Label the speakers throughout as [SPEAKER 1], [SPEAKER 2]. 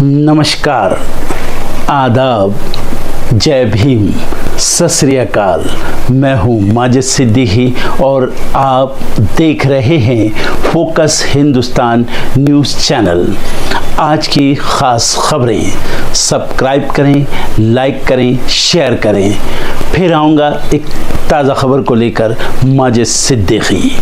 [SPEAKER 1] नमस्कार, आदाब, जय भीम, सत श्री अकाल। मैं हूँ माजिद सिद्दीकी और आप देख रहे हैं फोकस हिंदुस्तान न्यूज़ चैनल। आज की ख़ास खबरें सब्सक्राइब करें, लाइक करें, शेयर करें। फिर आऊँगा एक ताज़ा खबर को लेकर माजिद सिद्दीकी।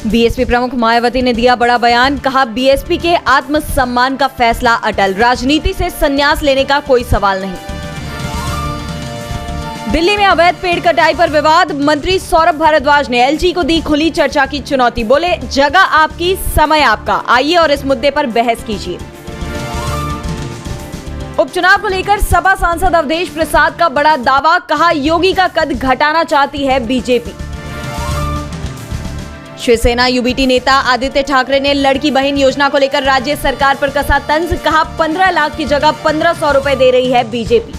[SPEAKER 2] बीएसपी प्रमुख मायावती ने दिया बड़ा बयान। कहा, बीएसपी के आत्मसम्मान का फैसला अटल, राजनीति से संन्यास लेने का कोई सवाल नहीं। दिल्ली में अवैध पेड़ कटाई पर विवाद, मंत्री सौरभ भारद्वाज ने एलजी को दी खुली चर्चा की चुनौती। बोले, जगह आपकी, समय आपका, आइए और इस मुद्दे पर बहस कीजिए। उपचुनाव को लेकर सपा सांसद अवधेश प्रसाद का बड़ा दावा। कहा, योगी का कद घटाना चाहती है बीजेपी। शिवसेना यूबीटी नेता आदित्य ठाकरे ने लड़की बहन योजना को लेकर राज्य सरकार पर कसा तंज। कहा, 15 लाख की जगह 1500 रुपए दे रही है बीजेपी।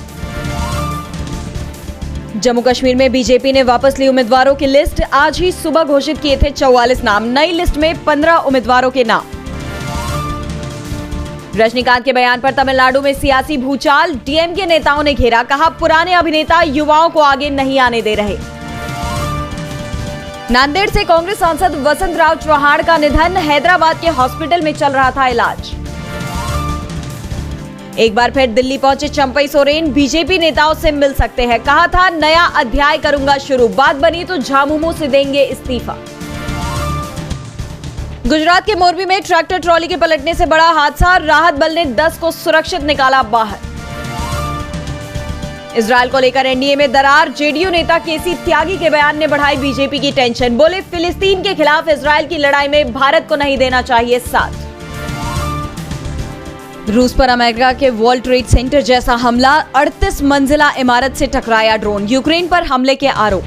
[SPEAKER 2] जम्मू कश्मीर में बीजेपी ने वापस ली उम्मीदवारों की लिस्ट। आज ही सुबह घोषित किए थे 44 नाम। नई लिस्ट में 15 उम्मीदवारों के नाम। रजनीकांत के बयान पर तमिलनाडु में सियासी भूचाल, डीएमके नेताओं ने घेरा। कहा, पुराने अभिनेता युवाओं को आगे नहीं आने दे रहे। नांदेड़ से कांग्रेस सांसद वसंत राव चौहान का निधन, हैदराबाद के हॉस्पिटल में चल रहा था इलाज। एक बार फिर दिल्ली पहुंचे चंपई सोरेन, बीजेपी नेताओं से मिल सकते हैं। कहा था, नया अध्याय करूंगा शुरू, बात बनी तो झामुमो से देंगे इस्तीफा। गुजरात के मोरबी में ट्रैक्टर ट्रॉली के पलटने से बड़ा हादसा, राहत बल ने 10 को सुरक्षित निकाला बाहर। इजरायल को लेकर एनडीए में दरार, जेडीयू नेता केसी त्यागी के बयान ने बढ़ाई बीजेपी की टेंशन। बोले, फिलिस्तीन के खिलाफ इजरायल की लड़ाई में भारत को नहीं देना चाहिए साथ। रूस पर अमेरिका के वर्ल्ड ट्रेड सेंटर जैसा हमला, 38 मंजिला इमारत से टकराया ड्रोन, यूक्रेन पर हमले के आरोप।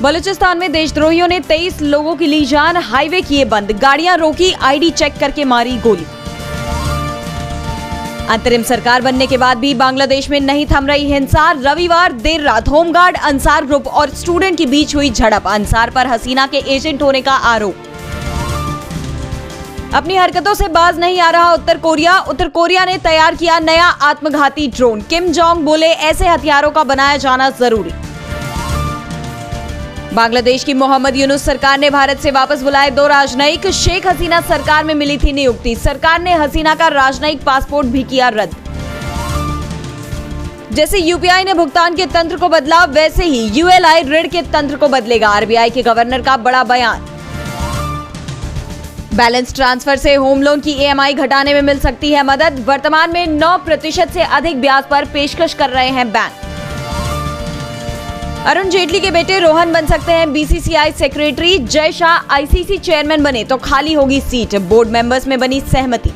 [SPEAKER 2] बलूचिस्तान में देशद्रोहियों ने 23 लोगों की ली जान, हाईवे किए बंद, गाड़ियां रोकी, आईडी चेक करके मारी गोली। अंतरिम सरकार बनने के बाद भी बांग्लादेश में नहीं थम रही हिंसा। रविवार देर रात होमगार्ड, अंसार ग्रुप और स्टूडेंट के बीच हुई झड़प, अंसार पर हसीना के एजेंट होने का आरोप। अपनी हरकतों से बाज नहीं आ रहा उत्तर कोरिया। उत्तर कोरिया ने तैयार किया नया आत्मघाती ड्रोन, किम जोंग बोले, ऐसे हथियारों का बनाया जाना जरूरी। बांग्लादेश की मोहम्मद यूनुस सरकार ने भारत से वापस बुलाए 2 राजनयिक। शेख हसीना सरकार में मिली थी नियुक्ति, सरकार ने हसीना का राजनयिक पासपोर्ट भी किया रद्द। जैसे यूपीआई ने भुगतान के तंत्र को बदला, वैसे ही यूएलआई ऋण के तंत्र को बदलेगा, आरबीआई के गवर्नर का बड़ा बयान। बैलेंस ट्रांसफर से होम लोन की ईएमआई घटाने में मिल सकती है मदद। वर्तमान में 9% से अधिक ब्याज पर पेशकश कर रहे हैं बैंक। अरुण जेटली के बेटे रोहन बन सकते हैं BCCI secretary. Jay Shah ICC chairman बने तो खाली होगी सीट, बोर्ड मेंबर्स में बनी सहमति।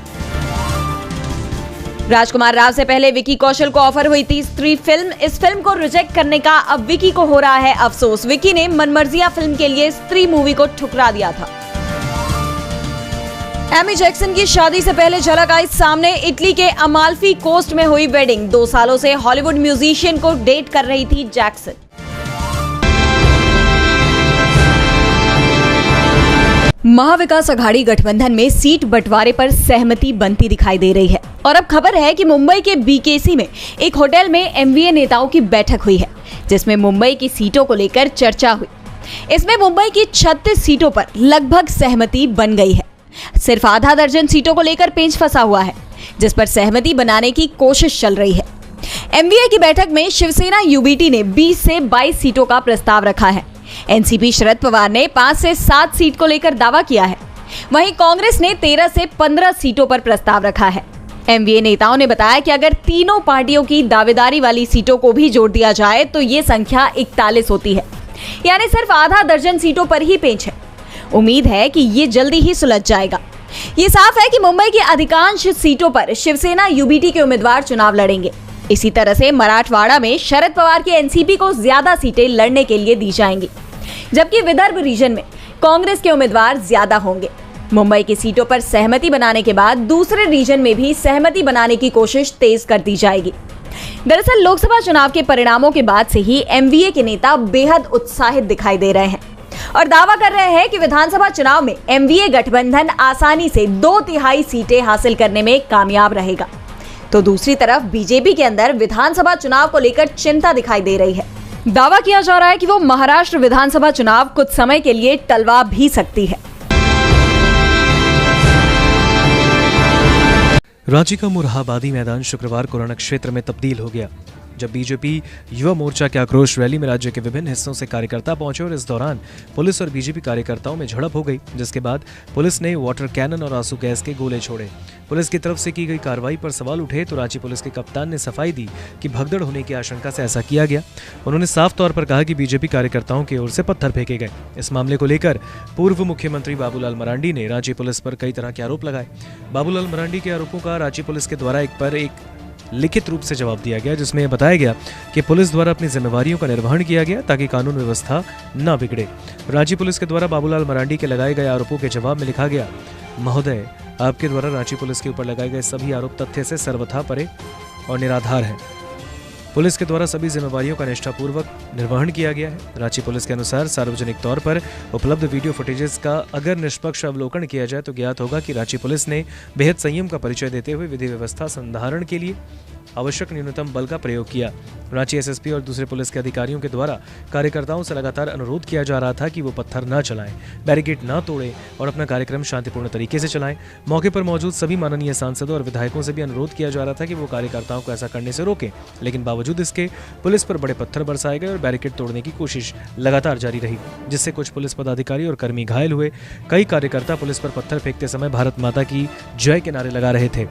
[SPEAKER 2] राजकुमार राव से पहले विकी कौशल को ऑफर हुई थी स्त्री फिल्म, इस फिल्म को रिजेक्ट करने का अब विकी को हो रहा है अफसोस। विकी ने मनमर्जिया फिल्म के लिए स्त्री मूवी को ठुकरा दिया था। एमी जैक्सन की शादी से पहले झलक आई सामने, इटली के अमाल्फी कोस्ट में हुई वेडिंग। 2 सालों से हॉलीवुड म्यूजिशियन को डेट कर रही थी जैक्सन। महाविकास अघाड़ी गठबंधन में सीट बंटवारे पर सहमति बनती दिखाई दे रही है और अब खबर है कि मुंबई के बीकेसी में एक होटल में एमवीए नेताओं की बैठक हुई है, जिसमें मुंबई की सीटों को लेकर चर्चा हुई। इसमें मुंबई की 36 सीटों पर लगभग सहमति बन गई है। सिर्फ आधा दर्जन सीटों को लेकर पेंच फंसा हुआ है, जिस पर सहमति बनाने की कोशिश चल रही है। एमवीए की बैठक में शिवसेना यूबीटी ने 20 से 22 सीटों का प्रस्ताव रखा है। एनसीपी शरद पवार ने 5 से 7 सीट को लेकर दावा किया है। वहीं कांग्रेस ने 13 से 15 सीटों पर प्रस्ताव रखा है। एमवीए नेताओं ने बताया कि अगर तीनों पार्टियों की दावेदारी वाली सीटों को भी जोड़ दिया जाए तो ये संख्या 41 होती है, यानी सिर्फ आधा दर्जन सीटों पर ही पेंच है। उम्मीद है कि ये जल्दी ही सुलझ जाएगा। ये साफ है कि मुंबई की अधिकांश सीटों पर शिवसेना यूबीटी के उम्मीदवार चुनाव लड़ेंगे। इसी तरह से मराठवाड़ा में शरद पवार की एनसीपी को ज्यादा सीटें लड़ने के लिए दी जाएंगी, जबकि विदर्भ रीजन में कांग्रेस के उम्मीदवार ज्यादा होंगे। मुंबई की सीटों पर सहमति बनाने के बाद दूसरे रीजन में भी सहमति बनाने की कोशिश तेज कर दी जाएगी। दरअसल लोकसभा चुनाव के परिणामों के बाद से ही एमवीए के नेता बेहद उत्साहित दिखाई दे रहे हैं और दावा कर रहे हैं कि विधानसभा चुनाव में एमवीए गठबंधन आसानी से 2/3 सीटें हासिल करने में कामयाब रहेगा। तो दूसरी तरफ बीजेपी के अंदर विधानसभा चुनाव को लेकर चिंता दिखाई दे रही है। दावा किया जा रहा है कि वो महाराष्ट्र विधानसभा चुनाव कुछ समय के लिए टलवा भी सकती है।
[SPEAKER 3] रांची का मुरहाबादी मैदान शुक्रवार को रण क्षेत्र में तब्दील हो गया जब बीजेपी युवा मोर्चा के आक्रोश रैली में राज्य के विभिन्न हिस्सों से कार्यकर्ता पहुंचे और इस दौरान पुलिस और बीजेपी कार्यकर्ताओं में झड़प हो गई, जिसके बाद पुलिस ने वाटर कैनन और आंसू गैस के गोले छोड़े। पुलिस की तरफ से की गई कार्रवाई पर सवाल उठे तो रांची पुलिस के कप्तान ने सफाई दी कि भगदड़ होने की आशंका से ऐसा किया गया। उन्होंने साफ तौर पर कहा कि बीजेपी कार्यकर्ताओं की ओर से पत्थर फेंके गए। इस मामले को लेकर पूर्व मुख्यमंत्री बाबूलाल मरांडी ने रांची पुलिस पर कई तरह के आरोप लगाए। बाबूलाल मरांडी के आरोपों का रांची पुलिस के द्वारा एक लिखित रूप से जवाब दिया गया, जिसमें बताया गया कि पुलिस द्वारा अपनी जिम्मेवारियों का निर्वहन किया गया ताकि कानून व्यवस्था न बिगड़े। रांची पुलिस के द्वारा बाबूलाल मरांडी के लगाए गए आरोपों के जवाब में लिखा गया, महोदय, आपके द्वारा रांची पुलिस के ऊपर लगाए गए सभी आरोप तथ्य से सर्वथा परे और निराधार हैं। पुलिस के द्वारा सभी जिम्मेवारियों का निष्ठापूर्वक निर्वहन किया गया है। रांची पुलिस के अनुसार सार्वजनिक तौर पर उपलब्ध वीडियो फुटेजेस का अगर निष्पक्ष अवलोकन किया जाए तो ज्ञात होगा कि रांची पुलिस ने बेहद संयम का परिचय देते हुए विधि व्यवस्था संधारण के लिए आवश्यक न्यूनतम बल का प्रयोग किया। रांची एसएसपी और दूसरे पुलिस के अधिकारियों के द्वारा कार्यकर्ताओं से लगातार अनुरोध किया जा रहा था कि वो पत्थर न चलाएं, बैरिकेड न तोड़ें और अपना कार्यक्रम शांतिपूर्ण तरीके से चलाएं। मौके पर मौजूद सभी माननीय सांसदों और विधायकों से भी अनुरोध किया जा रहा था कि वो कार्यकर्ताओं को ऐसा करने से रोकें, लेकिन बावजूद इसके पुलिस पर बड़े पत्थर बरसाए गए और बैरिकेड तोड़ने की कोशिश लगातार जारी रही, जिससे कुछ पुलिस पदाधिकारी और कर्मी घायल हुए। कई कार्यकर्ता पुलिस पर पत्थर फेंकते समय भारत माता की जय के नारे लगा रहे थे।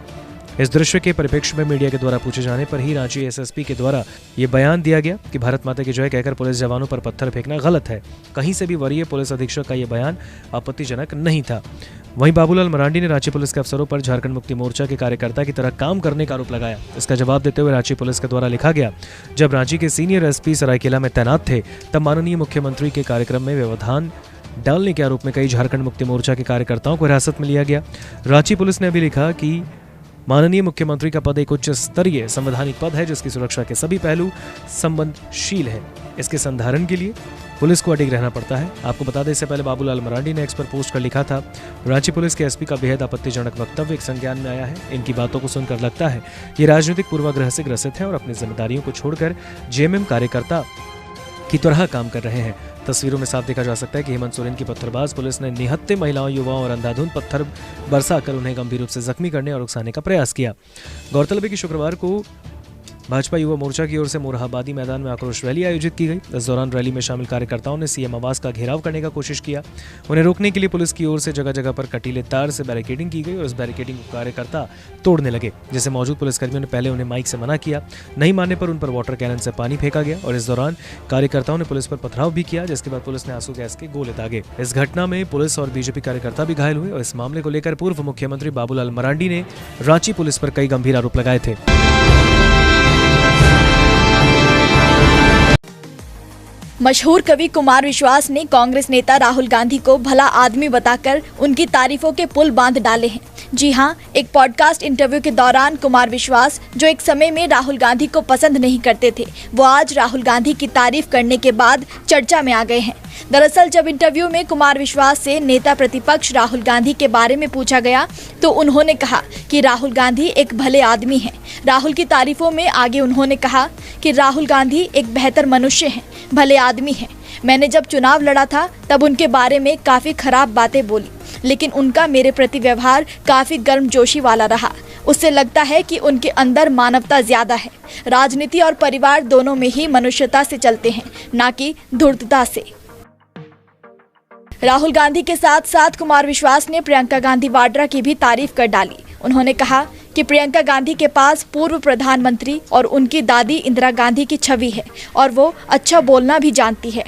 [SPEAKER 3] इस दृश्य के परिप्रेक्ष्य में मीडिया के द्वारा पूछे जाने पर ही रांची एसएसपी के द्वारा ये बयान दिया गया कि भारत माता की जय कहकर पुलिस जवानों पर पत्थर फेंकना गलत है। कहीं से भी वरीय पुलिस अधीक्षक का ये बयान आपत्तिजनक नहीं था। वहीं बाबूलाल मरांडी ने रांची पुलिस के अफसरों पर झारखंड मुक्ति मोर्चा के कार्यकर्ता की तरह काम करने का आरोप लगाया। इसका जवाब देते हुए रांची पुलिस के द्वारा लिखा गया, जब रांची के सीनियर एसपी सरायकेला में तैनात थे तब माननीय मुख्यमंत्री के कार्यक्रम में व्यवधान डालने के आरोप में कई झारखंड मुक्ति मोर्चा के कार्यकर्ताओं को हिरासत में लिया गया। रांची पुलिस ने अभी लिखा कि माननीय मुख्यमंत्री का पद एक उच्च स्तरीय संवैधानिक पद है जिसकी सुरक्षा के सभी पहलू संबंधशील है। इसके संधारण के लिए पुलिस को अडिग रहना पड़ता है। आपको बता दें, इससे पहले बाबूलाल मरांडी ने एक्स पर पोस्ट कर लिखा था, रांची पुलिस के एसपी का बेहद आपत्तिजनक वक्तव्य एक संज्ञान में आया है। इनकी बातों को सुनकर लगता है ये राजनीतिक पूर्वाग्रह से ग्रसित है और अपनी जिम्मेदारियों को छोड़कर जेएमएम कार्यकर्ता की तरह काम कर रहे हैं। तस्वीरों में साफ देखा जा सकता है कि हेमंत सोरेन की पत्थरबाज पुलिस ने निहत्थे महिलाओं, युवाओं और अंधाधुंध पत्थर बरसाकर उन्हें गंभीर रूप से जख्मी करने और उकसाने का प्रयास किया। गौरतलब है कि शुक्रवार को भाजपा युवा मोर्चा की ओर से मोरहाबादी मैदान में आक्रोश रैली आयोजित की गई। इस दौरान रैली में शामिल कार्यकर्ताओं ने सीएम आवास का घेराव करने का कोशिश किया। उन्हें रोकने के लिए पुलिस की ओर से जगह जगह पर कटीले तार से बैरिकेडिंग की गई और इस बैरिकेडिंग को कार्यकर्ता तोड़ने लगे, जिसे मौजूद पुलिसकर्मियों ने पहले उन्हें माइक से मना किया। नहीं मानने पर उन पर वाटर कैनन से पानी फेंका गया और इस दौरान कार्यकर्ताओं ने पुलिस पर पथराव भी किया, जिसके बाद पुलिस ने आंसू गैस के गोले दागे। इस घटना में पुलिस और बीजेपी कार्यकर्ता भी घायल हुए और इस मामले को लेकर पूर्व मुख्यमंत्री बाबूलाल मरांडी ने रांची पुलिस पर कई गंभीर आरोप लगाए थे।
[SPEAKER 4] मशहूर कवि कुमार विश्वास ने कांग्रेस नेता राहुल गांधी को भला आदमी बताकर उनकी तारीफों के पुल बांध डाले हैं। जी हां, एक पॉडकास्ट इंटरव्यू के दौरान कुमार विश्वास, जो एक समय में राहुल गांधी को पसंद नहीं करते थे, वो आज राहुल गांधी की तारीफ करने के बाद चर्चा में आ गए हैं। दरअसल जब इंटरव्यू में कुमार विश्वास से नेता प्रतिपक्ष राहुल गांधी के बारे में पूछा गया तो उन्होंने कहा कि राहुल गांधी एक भले आदमी हैं। राहुल की तारीफों में आगे उन्होंने कहा कि राहुल गांधी एक बेहतर मनुष्य हैं, भले आदमी हैं। मैंने जब चुनाव लड़ा था तब उनके बारे में काफ़ी खराब बातें बोली, लेकिन उनका मेरे प्रति व्यवहार काफ़ी गर्मजोशी वाला रहा। उससे लगता है कि उनके अंदर मानवता ज़्यादा है। राजनीति और परिवार दोनों में ही मनुष्यता से चलते हैं, ना कि धूर्तता से। राहुल गांधी के साथ साथ कुमार विश्वास ने प्रियंका गांधी वाड्रा की भी तारीफ कर डाली। उन्होंने कहा कि प्रियंका गांधी के पास पूर्व प्रधानमंत्री और उनकी दादी इंदिरा गांधी की छवि है और वो अच्छा बोलना भी जानती है।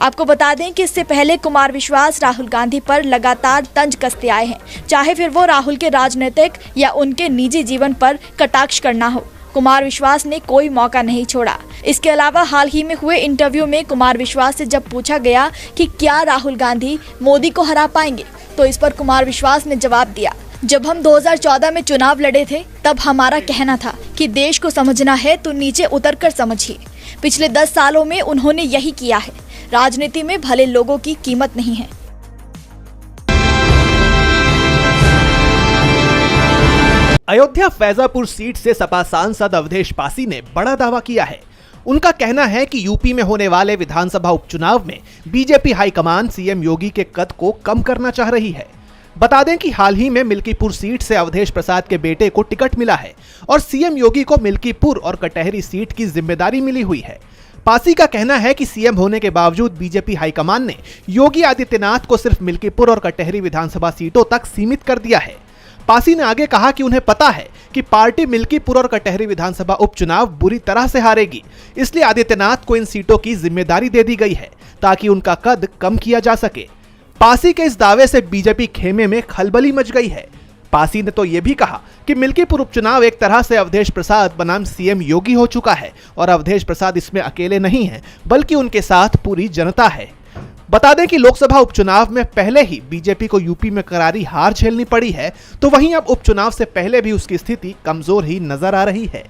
[SPEAKER 4] आपको बता दें कि इससे पहले कुमार विश्वास राहुल गांधी पर लगातार तंज कसते आए हैं, चाहे फिर वो राहुल के राजनीतिक या उनके निजी जीवन पर कटाक्ष करना हो। कुमार विश्वास ने कोई मौका नहीं छोड़ा। इसके अलावा हाल ही में हुए इंटरव्यू में कुमार विश्वास से जब पूछा गया कि क्या राहुल गांधी मोदी को हरा पाएंगे, तो इस पर कुमार विश्वास ने जवाब दिया, जब हम 2014 में चुनाव लड़े थे तब हमारा कहना था कि देश को समझना है तो नीचे उतरकर समझिए। पिछले 10 सालों में उन्होंने यही किया है। राजनीति में भले लोगों की कीमत नहीं है।
[SPEAKER 5] अयोध्या फैजापुर सीट से सपा सांसद अवधेश पासी ने बड़ा दावा किया है। उनका कहना है कि यूपी में होने वाले विधानसभा उपचुनाव में बीजेपी हाईकमान सीएम योगी के कद को कम करना चाह रही है। बता दें कि हाल ही में मिल्कीपुर सीट से अवधेश प्रसाद के बेटे को टिकट मिला है और सीएम योगी को मिल्कीपुर और कटहरी सीट की जिम्मेदारी मिली हुई है। पासी का कहना है कि सीएम होने के बावजूद बीजेपी हाईकमान ने योगी आदित्यनाथ को सिर्फ मिल्कीपुर और कटहरी विधानसभा सीटों तक सीमित कर दिया है। पासी ने आगे कहा कि उन्हें पता है कि पार्टी मिल्कीपुर और कटहरी विधानसभा उपचुनाव बुरी तरह से हारेगी, इसलिए आदित्यनाथ को इन सीटों की जिम्मेदारी दे दी गई है ताकि उनका कद कम किया जा सके। पासी के इस दावे से बीजेपी खेमे में खलबली मच गई है। पासी ने तो यह भी कहा कि मिल्कीपुर उपचुनाव एक तरह से अवधेश प्रसाद बनाम सीएम योगी हो चुका है और अवधेश प्रसाद इसमें अकेले नहीं हैं, बल्कि उनके साथ पूरी जनता है। बता दें कि लोकसभा उपचुनाव में पहले ही बीजेपी को यूपी में करारी हार झेलनी पड़ी है, तो वहीं अब उपचुनाव से पहले भी उसकी स्थिति कमजोर ही नजर आ रही है।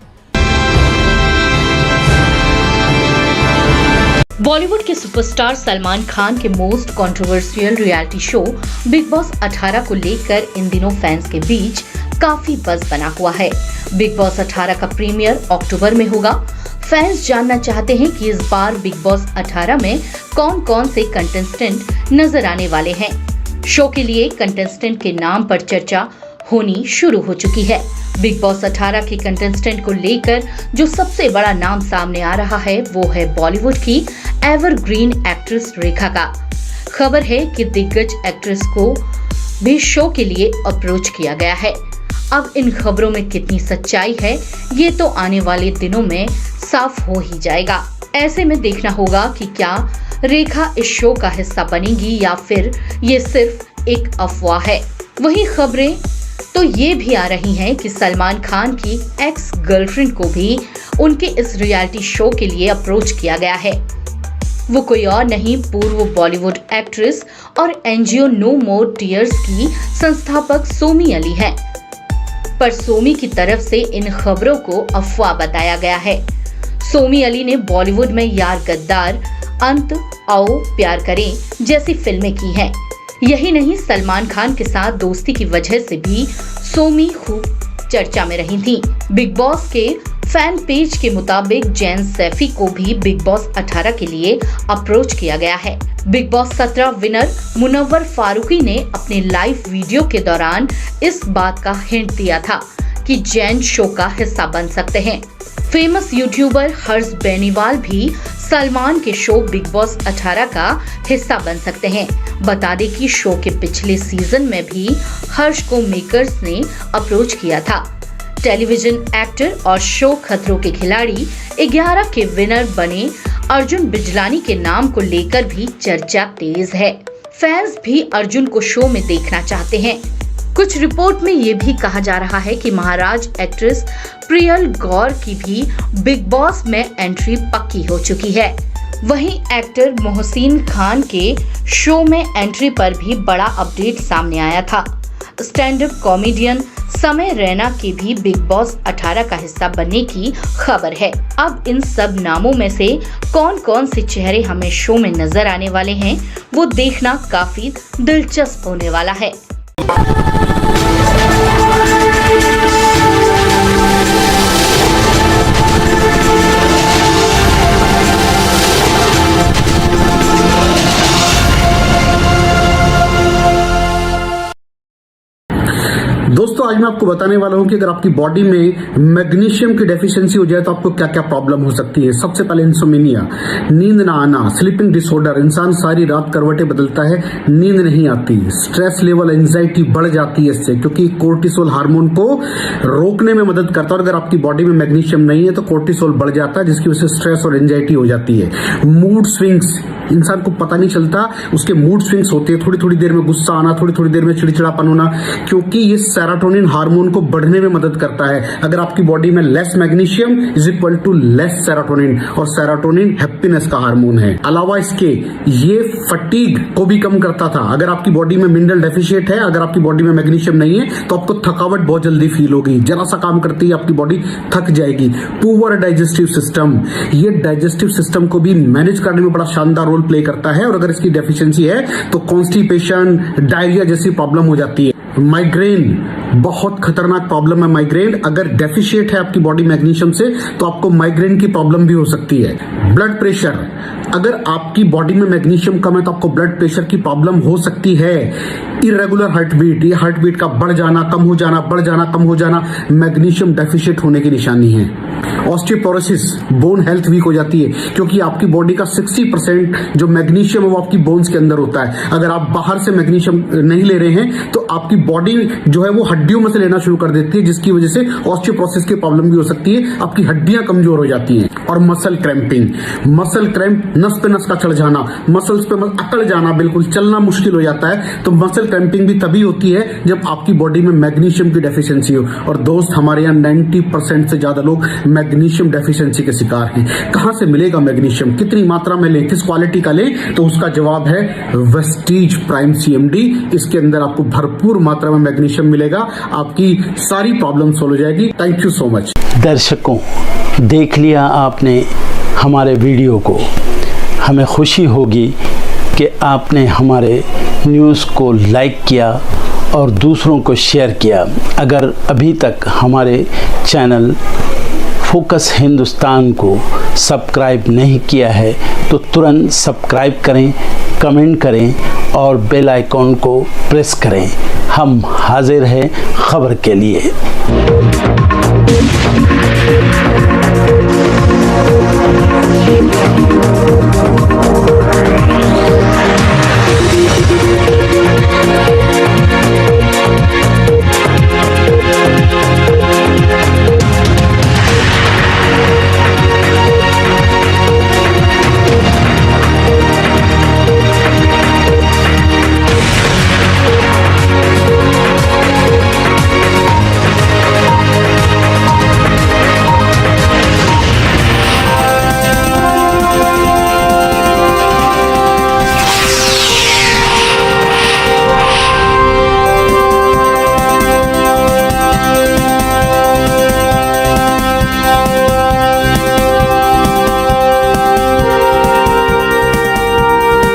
[SPEAKER 6] बॉलीवुड के सुपरस्टार सलमान खान के most controversial reality show big boss 18 को लेकर इन दिनों फैंस के बीच काफी बज़ बना हुआ है। बिग बॉस 18 का प्रीमियर अक्टूबर में होगा। फैंस जानना चाहते हैं कि इस बार बिग बॉस 18 में कौन कौन से कंटेस्टेंट नजर आने वाले हैं। शो के लिए कंटेस्टेंट के नाम पर चर्चा होनी शुरू हो चुकी है। बिग बॉस 18 के कंटेस्टेंट को लेकर जो सबसे बड़ा नाम सामने आ रहा है वो है बॉलीवुड की एवरग्रीन एक्ट्रेस रेखा का। खबर है कि दिग्गज एक्ट्रेस को भी शो के लिए अप्रोच किया गया है। अब इन खबरों में कितनी सच्चाई है ये तो आने वाले दिनों में साफ हो ही जाएगा। ऐसे में देखना होगा कि क्या रेखा इस शो का हिस्सा बनेगी या फिर ये सिर्फ एक अफवाह है। वहीं खबरें तो ये भी आ रही हैं कि सलमान खान की एक्स गर्लफ्रेंड को भी उनके इस रियलिटी शो के लिए अप्रोच किया गया है। वो कोई और नहीं, पूर्व बॉलीवुड एक्ट्रेस और एनजीओ नो मोर टीयर्स की संस्थापक सोमी अली हैं। पर सोमी की तरफ से इन खबरों को अफवाह बताया गया है। सोमी अली ने बॉलीवुड में यार गद्दार, अंत, आओ प्यार करें जैसी फिल्में की हैं। यही नहीं, सलमान खान के साथ दोस्ती की वजह से भी सोमी खूब चर्चा में रही थी। बिग बॉस के फैन पेज के मुताबिक जैन सैफी को भी बिग बॉस 18 के लिए अप्रोच किया गया है। Bigg Boss 17 winner Munawar Faruqui ने अपने लाइव वीडियो के दौरान इस बात का हिंट दिया था कि जैन शो का हिस्सा बन सकते हैं। फेमस यूट्यूबर हर्ष बेनीवाल भी सलमान के शो बिग बॉस 18 का हिस्सा बन सकते हैं। बता दें कि शो के पिछले सीजन में भी हर्ष को मेकर्स ने अप्रोच किया था। टेलीविजन एक्टर और शो खतरों के खिलाड़ी 11 के विनर बने अर्जुन बिजलानी के नाम को लेकर भी चर्चा तेज है। फैंस भी अर्जुन को शो में देखना चाहते हैं। कुछ रिपोर्ट में ये भी कहा जा रहा है कि महाराज एक्ट्रेस प्रियल गौर की भी बिग बॉस में एंट्री पक्की हो चुकी है। वहीं एक्टर मोहसिन खान के शो में एंट्री पर भी बड़ा अपडेट सामने आया था। स्टैंड अप कॉमेडियन समय रैना के भी बिग बॉस 18 का हिस्सा बनने की खबर है। अब इन सब नामों में से कौन कौन से चेहरे हमें शो में नजर आने वाले हैं वो देखना काफी दिलचस्प होने वाला है।
[SPEAKER 7] दोस्तों आज मैं आपको बताने वाला हूं कि अगर आपकी बॉडी में मैग्नीशियम की डेफिशिएंसी हो जाए तो आपको क्या क्या प्रॉब्लम हो सकती है। सबसे पहले इंसोमेनिया, नींद ना आना, स्लीपिंग डिसऑर्डर, इंसान सारी रात करवटें बदलता है, नींद नहीं आती, स्ट्रेस लेवल, एंजाइटी बढ़ जाती है इससे, क्योंकि कोर्टिसोल हार्मोन को रोकने में मदद करता है। अगर आपकी बॉडी में मैग्नीशियम नहीं है तो कोर्टिसोल बढ़ जाता है, जिसकी वजह से स्ट्रेस और एंजाइटी हो जाती है। मूड स्विंग्स, इंसान को पता नहीं चलता उसके मूड स्विंग्स होते हैं, थोड़ी थोड़ी देर में गुस्सा आना, थोड़ी थोड़ी देर में चिड़चिड़ापन होना, क्योंकि ये सेरोटोनिन सेरोटोनिन हार्मोन को बढ़ने में मदद करता है। अगर आपकी बॉडी में less magnesium is equal to less serotonin, और सेरोटोनिन हैप्पीनेस का हार्मोन है। अलावा इसके ये फटीग को भी कम करता था। अगर आपकी बॉडी में मिनरल डेफिशिएट है, अगर आपकी बॉडी में मैग्नीशियम नहीं है, तो आपको थकावट बहुत जल्दी फील होगी। जरा सा काम करती है आपकी बॉडी थक जाएगी। पुअर डाइजेस्टिव सिस्टम, ये डाइजेस्टिव सिस्टम को भी मैनेज करने में बड़ा शानदार रोल प्ले करता है, और अगर इसकी डेफिशिएंसी है तो कॉन्स्टिपेशन, डायरिया जैसी प्रॉब्लम हो जाती है। माइग्रेन बहुत खतरनाक प्रॉब्लम है। माइग्रेन अगर डेफिशिएट है आपकी बॉडी मैग्नीशियम से, तो आपको माइग्रेन की प्रॉब्लम भी हो सकती है। ब्लड प्रेशर, अगर आपकी बॉडी में मैग्नीशियम कम है तो आपको ब्लड प्रेशर की प्रॉब्लम हो सकती है। इरेगुलर हार्ट बीट, ये हार्ट बीट का बढ़ जाना, कम हो जाना, बढ़ जाना, कम हो जाना, मैग्नीशियम डेफिशिएट होने की निशानी है। ऑस्टियोपोरोसिस, बोन हेल्थ वीक हो जाती है, क्योंकि आपकी बॉडी का 60% जो मैग्नीशियम है वो आपकी बोन्स के अंदर होता है। अगर आप बाहर से मैग्नीशियम नहीं ले रहे हैं तो आपकी बॉडी जो है वो हड्डियों में से लेना शुरू कर देती है, जिसकी वजह से ऑस्टियोपोरोसिस की प्रॉब्लम भी हो सकती है। आपकी हड्डियां कमजोर हो जाती हैं। और मसल क्रैम्पिंग, मसल क्रैम्प, नस पे नस का चढ़ जाना, मसल्स पे अकड़ जाना, बिल्कुल चलना मुश्किल हो जाता है। तो मसल क्रैम्पिंग भी तभी होती है जब आपकी बॉडी में मैग्नीशियम की डेफिशिएंसी हो। और दोस्त, हमारे यहाँ 90% से ज्यादा लोग मैग्नीशियम डेफिशिएंसी के शिकार हैं। कहां से मिलेगा मैग्नीशियम, कितनी मात्रा में लें, किस क्वालिटी का लें? तो उसका जवाब है वेस्टीज प्राइम CMD। इसके अंदर आपको भरपूर मात्रा में मैग्नीशियम मिलेगा, आपकी सारी प्रॉब्लम सॉल्व हो जाएगी। Thank you so much.
[SPEAKER 1] दर्शकों, देख लिया आपने हमारे वीडियो को। हमें खुशी होगी कि आपने हमारे न्यूज़ को लाइक किया और दूसरों को शेयर किया। अगर अभी तक हमारे चैनल फोकस हिंदुस्तान को सब्सक्राइब नहीं किया है तो तुरंत सब्सक्राइब करें, कमेंट करें और बेल आइकॉन को प्रेस करें। हम हाजिर हैं खबर के लिए।